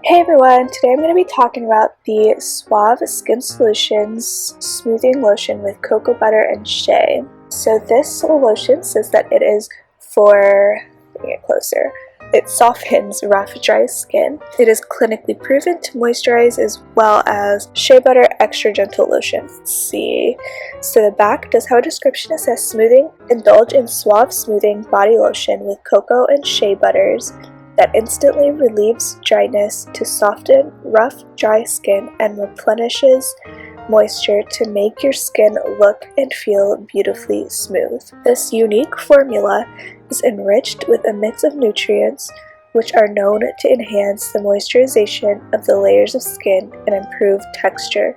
Hey everyone, today I'm going to be talking about the Suave Skin Solutions Smoothing Lotion with Cocoa Butter and Shea. So this lotion says that it is for, bring it closer, it softens rough, dry skin. It is clinically proven to moisturize as well as Shea Butter Extra Gentle Lotion. Let's see. So the back does have a description that says smoothing, indulge in Suave Smoothing Body Lotion with cocoa and shea butters that instantly relieves dryness to soften rough, dry skin and replenishes moisture to make your skin look and feel beautifully smooth. This unique formula is enriched with a mix of nutrients which are known to enhance the moisturization of the layers of skin and improve texture.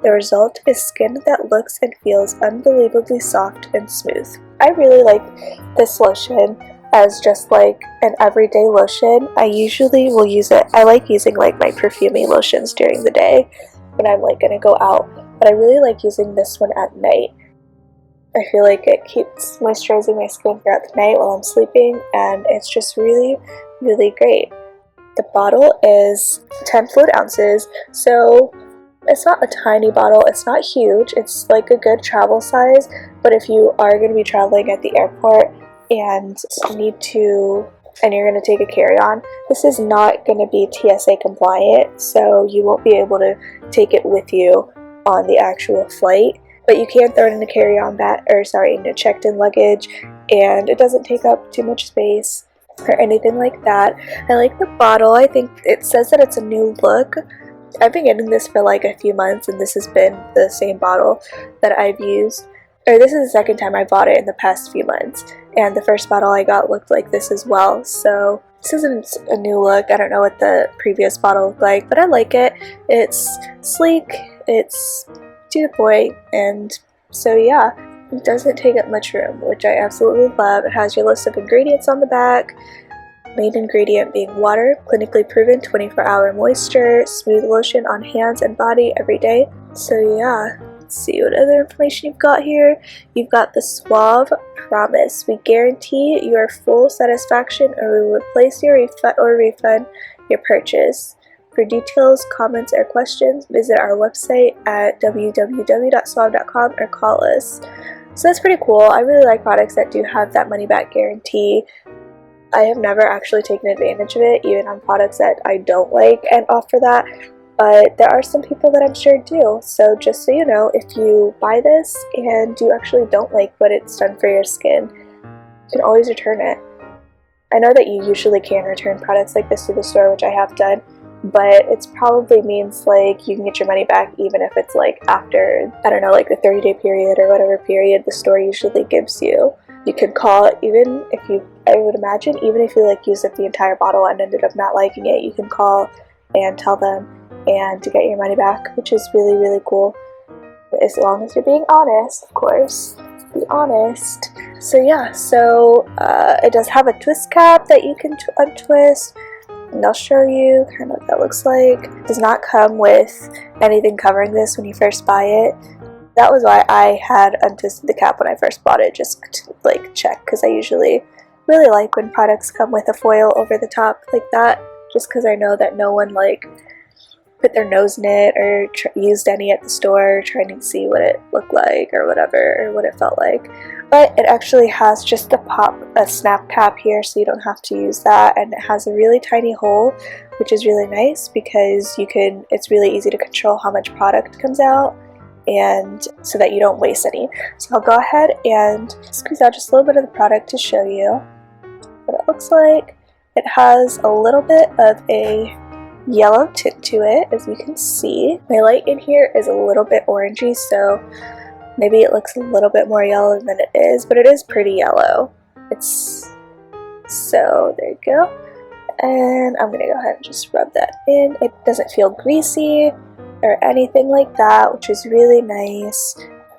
The result is skin that looks and feels unbelievably soft and smooth. I really like this lotion as just like an everyday lotion. I usually will use it, I like using like my perfumey lotions during the day when I'm like gonna go out, but I really like using this one at night. I feel like it keeps moisturizing my skin throughout the night while I'm sleeping, and it's just really great. The bottle is 10 fluid ounces, so it's not a tiny bottle, it's not huge, it's like a good travel size, but if you are going to be traveling at the airport and you're going to take a carry-on, this is not going to be TSA compliant, so you won't be able to take it with you on the actual flight, but you can throw it in a carry-on bag, in a checked-in luggage, and it doesn't take up too much space or anything like that. I like the bottle. I think it says that it's a new look. I've been getting this for like a few months, and this has been the same bottle that I've used. Or this is the second time I bought it in the past few months, and the first bottle I got looked like this as well, so this isn't a new look. I don't know what the previous bottle looked like, but I like it. It's sleek, it's to the point, and so yeah, it doesn't take up much room, which I absolutely love. It has your list of ingredients on the back. Main ingredient being water, clinically proven 24-hour moisture, smooth lotion on hands and body every day. So yeah, let's see what other information you've got here. You've got the Suave Promise. We guarantee your full satisfaction, or we will replace your refund your purchase. For details, comments, or questions, visit our website at www.suave.com or call us. So that's pretty cool. I really like products that do have that money back guarantee. I have never actually taken advantage of it, even on products that I don't like and offer that, but there are some people that I'm sure do. So just so you know, if you buy this and you actually don't like what it's done for your skin, you can always return it. I know that you usually can return products like this to the store, which I have done, but it probably means like you can get your money back even if it's like after, I don't know, like the 30-day period or whatever period the store usually gives you. You could call, even if you, I would imagine, even if you like used up the entire bottle and ended up not liking it, you can call and tell them and to get your money back, which is really cool. As long as you're being honest, of course. Be honest. So yeah, so it does have a twist cap that you can untwist, and I'll show you kind of what that looks like. It does not come with anything covering this when you first buy it. That was why I had untwisted the cap when I first bought it, just to like check, because I usually really like when products come with a foil over the top like that, just because I know that no one like put their nose in it or used any at the store trying to see what it looked like or whatever, or what it felt like. But it actually has just a snap cap here, so you don't have to use that, and it has a really tiny hole, which is really nice because it's really easy to control how much product comes out, and so that you don't waste any. So I'll go ahead and squeeze out just a little bit of the product to show you what it looks like. It has a little bit of a yellow tint to it, as you can see. My light in here is a little bit orangey, so maybe it looks a little bit more yellow than it is, but it is pretty yellow. So there you go. And I'm gonna go ahead and just rub that in. It doesn't feel greasy or anything like that, which is really nice.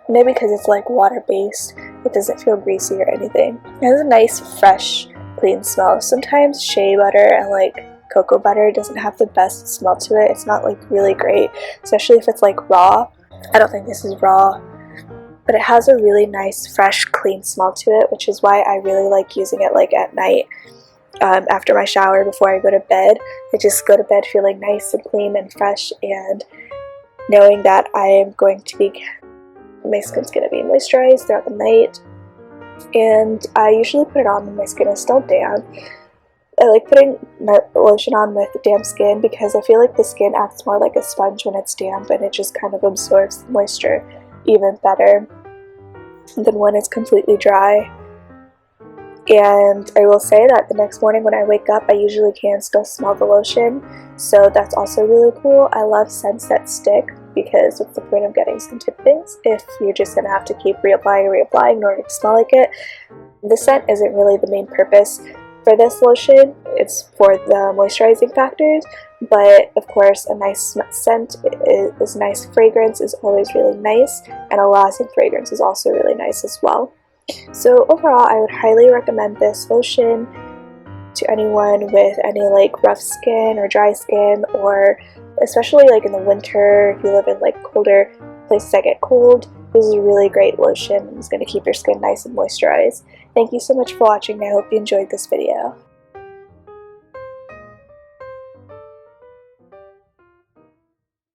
Maybe because it's like water-based, it doesn't feel greasy or anything. It has a nice, fresh, clean smell. Sometimes shea butter and like cocoa butter doesn't have the best smell to it. It's not like really great, especially if it's like raw. I don't think this is raw, but it has a really nice, fresh, clean smell to it, which is why I really like using it like at night after my shower before I go to bed. I just go to bed feeling nice and clean and fresh, and knowing that my skin's going to be moisturized throughout the night. And I usually put it on when my skin is still damp. I like putting lotion on with damp skin because I feel like the skin acts more like a sponge when it's damp, and it just kind of absorbs the moisture even better than when it's completely dry. And I will say that the next morning when I wake up, I usually can still smell the lotion, so that's also really cool. I love scents that stick, because what's the point of getting scented things if you're just going to have to keep reapplying in order to smell like it? The scent isn't really the main purpose for this lotion. It's for the moisturizing factors, but of course a nice scent is nice. Fragrance is always really nice, and a lasting fragrance is also really nice as well. So overall, I would highly recommend this lotion to anyone with any like rough skin or dry skin, or especially like in the winter if you live in like colder places that get cold. This is a really great lotion. It's going to keep your skin nice and moisturized. Thank you so much for watching. I hope you enjoyed this video.